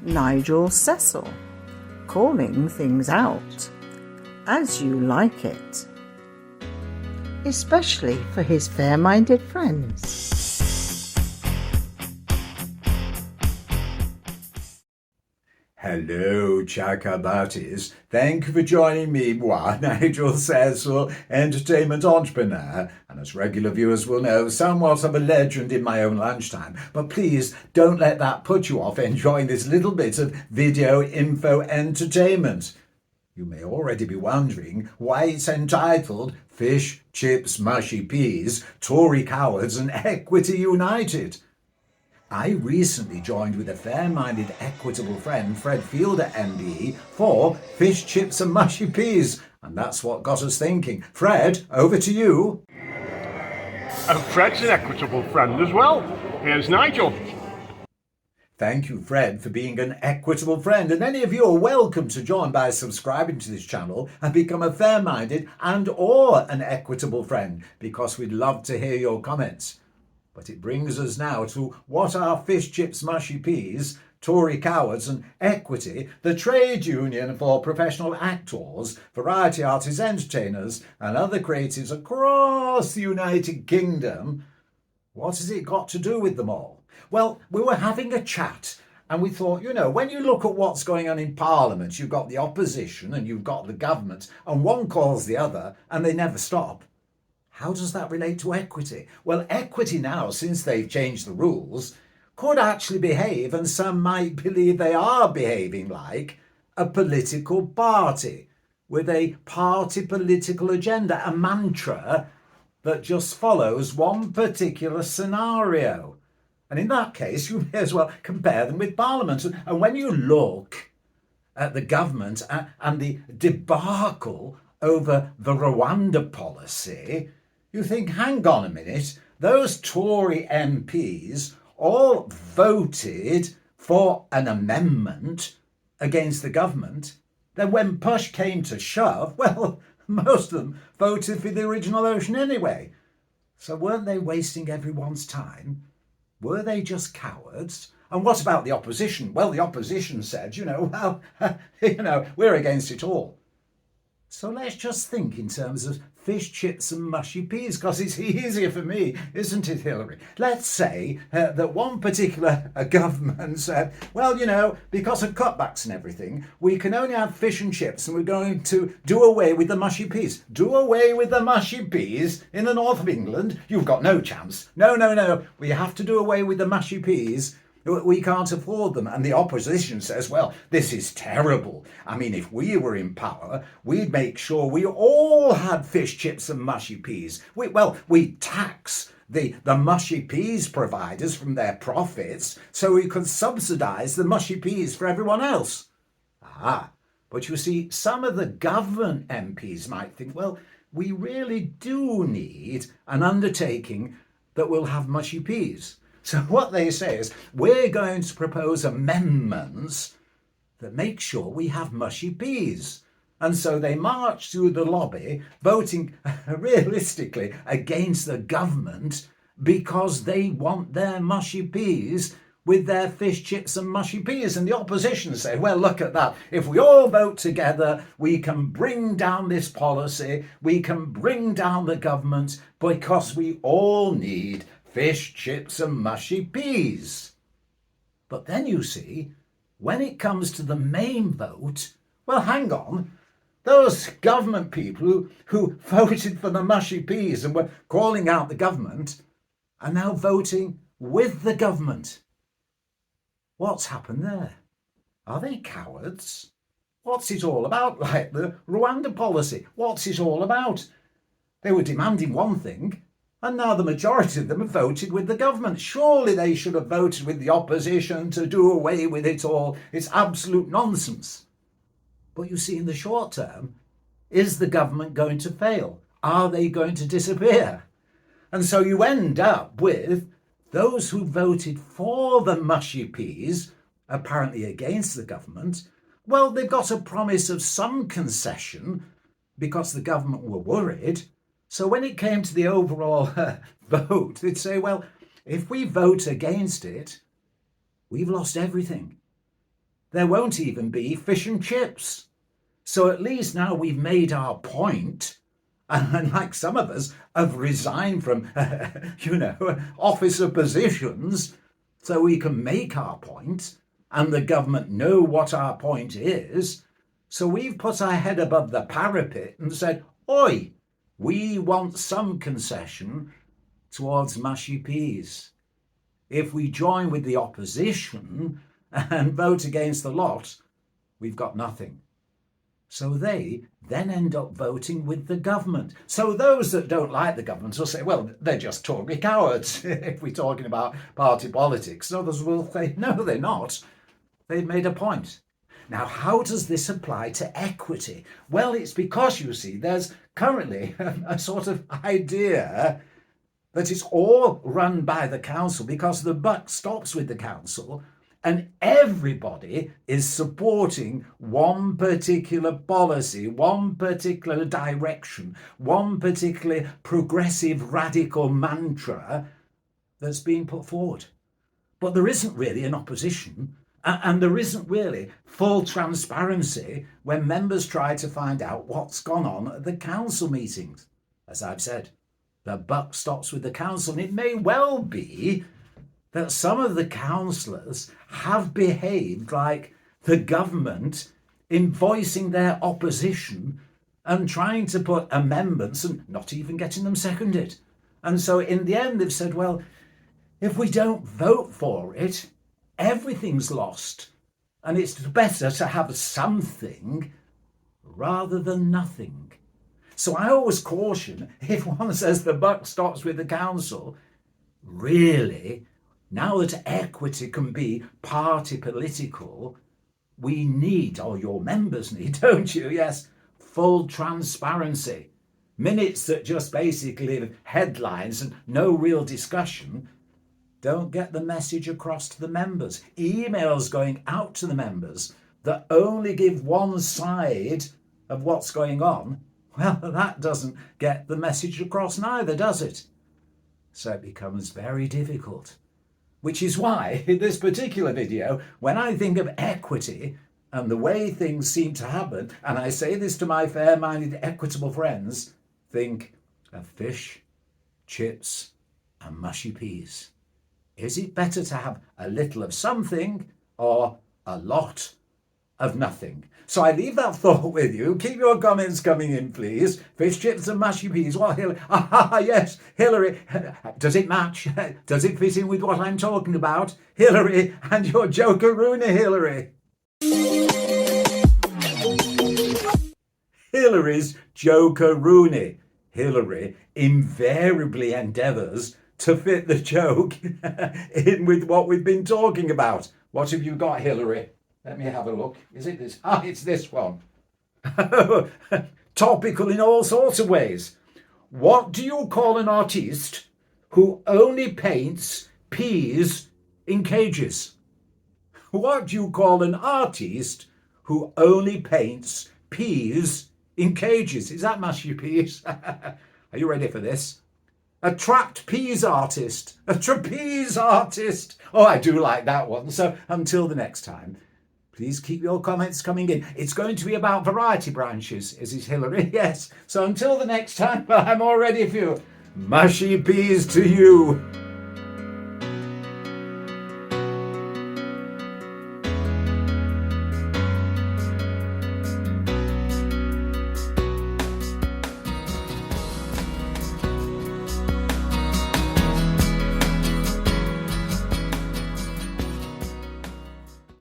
Nigel Cecil, calling things out as you like it, especially for his fair-minded friends. Hello, Chakabatis. Thank you for joining me, Nigel Cecil, entertainment entrepreneur, and as regular viewers will know, somewhat of a legend in my own lunchtime. But please don't let that put you off enjoying this little bit of video info entertainment. You may already be wondering why it's entitled Fish, Chips, Mushy Peas, Tory Cowards and Equity United. I recently joined with a fair-minded, equitable friend, Fred Fielder MBE, for Fish, Chips and Mushy Peas. And that's what got us thinking. Fred, over to you. And Fred's an equitable friend as well. Here's Nigel. Thank you, Fred, for being an equitable friend. And any of you are welcome to join by subscribing to this channel and become a fair-minded and or an equitable friend, because we'd love to hear your comments. But it brings us now to what are Fish, Chips, Mushy Peas, Tory Cowards and Equity, the trade union for professional actors, variety artists, entertainers and other creatives across the United Kingdom. What has it got to do with them all? Well, we were having a chat and we thought, when you look at what's going on in Parliament, you've got the opposition and you've got the government, and one calls the other and they never stop. How does that relate to equity? Well, equity now, since they've changed the rules, could actually behave, and some might believe they are behaving like, a political party with a party political agenda, a mantra that just follows one particular scenario. And in that case, you may as well compare them with Parliament. And when you look at the government and the debacle over the Rwanda policy, you think, hang on a minute, those Tory MPs all voted for an amendment against the government. Then when push came to shove, well, most of them voted for the original motion anyway. So weren't they wasting everyone's time? Were they just cowards? And what about the opposition? Well, the opposition said, we're against it all. So let's just think in terms of fish, chips and mushy peas, because it's easier for me, isn't it, Hillary? Let's say that one particular government said, well, because of cutbacks and everything, we can only have fish and chips and we're going to do away with the mushy peas. Do away with the mushy peas in the north of England? You've got no chance. No. We have to do away with the mushy peas. We can't afford them. And the opposition says, well, this is terrible. I mean, if we were in power, we'd make sure we all had fish, chips and mushy peas. We'd tax the mushy peas providers from their profits so we could subsidise the mushy peas for everyone else. But you see, some of the government MPs might think, well, we really do need an undertaking that will have mushy peas. So what they say is, we're going to propose amendments that make sure we have mushy peas. And so they march through the lobby, voting realistically against the government because they want their mushy peas with their fish, chips and mushy peas. And the opposition say, well, look at that. If we all vote together, we can bring down this policy. We can bring down the government because we all need fish, chips and mushy peas. But then you see, when it comes to the main vote, well, hang on, those government people who voted for the mushy peas and were calling out the government are now voting with the government. What's happened there? Are they cowards? What's it all about? Like the Rwanda policy, what's it all about? They were demanding one thing, and now the majority of them have voted with the government. Surely they should have voted with the opposition to do away with it all. It's absolute nonsense. But you see, in the short term, is the government going to fail? Are they going to disappear? And so you end up with those who voted for the mushy peas, apparently against the government. Well, they've got a promise of some concession because the government were worried. So when it came to the overall vote, they'd say, well, if we vote against it, we've lost everything. there won't even be fish and chips. So at least now we've made our point, and like some of us have resigned from, officer positions, so we can make our point, and the government know what our point is. So we've put our head above the parapet and said, oi, we want some concession towards mushy peas. If we join with the opposition and vote against the lot, we've got nothing. So they then end up voting with the government. So those that don't like the government will say, well, they're just Tory cowards, if we're talking about party politics. And others will say, no, they're not. They've made a point. Now, how does this apply to equity? Well, it's because, you see, there's currently a sort of idea that it's all run by the council because the buck stops with the council, and everybody is supporting one particular policy, one particular direction, one particular progressive radical mantra that's being put forward. But there isn't really an opposition, and there isn't really full transparency when members try to find out what's gone on at the council meetings. As I've said, the buck stops with the council, and it may well be that some of the councillors have behaved like the government in voicing their opposition and trying to put amendments and not even getting them seconded. And so in the end, they've said, well, if we don't vote for it, everything's lost. And it's better to have something rather than nothing. So I always caution, if one says the buck stops with the council, really, now that equity can be party political, we need, or your members need, don't you? Yes, full transparency. Minutes that just basically have headlines and no real discussion don't get the message across to the members. Emails going out to the members that only give one side of what's going on, well, that doesn't get the message across neither, does it? So it becomes very difficult. Which is why, in this particular video, when I think of equity and the way things seem to happen, and I say this to my fair-minded, equitable friends, think of fish, chips, and mushy peas. Is it better to have a little of something or a lot of nothing? So I leave that thought with you. Keep your comments coming in, please. Fish, chips and mushy peas. What, Hillary? Yes, Hillary. Does it match? Does it fit in with what I'm talking about? Hillary and your jokeroonie, Hillary. Hillary's jokeroonie. Hillary invariably endeavours to fit the joke in with what we've been talking about. What have you got, Hillary? Let me have a look. Is it this? It's this one. Topical in all sorts of ways. What do you call an artiste who only paints peas in cages? What do you call an artiste who only paints peas in cages? Is that mushy peas? Are you ready for this? A trapped peas artist. A trapeze artist. Oh, I do like that one. So until the next time, please keep your comments coming in. It's going to be about variety branches, is it, Hillary? Yes. So until the next time, I'm all ready for you. Mushy peas to you.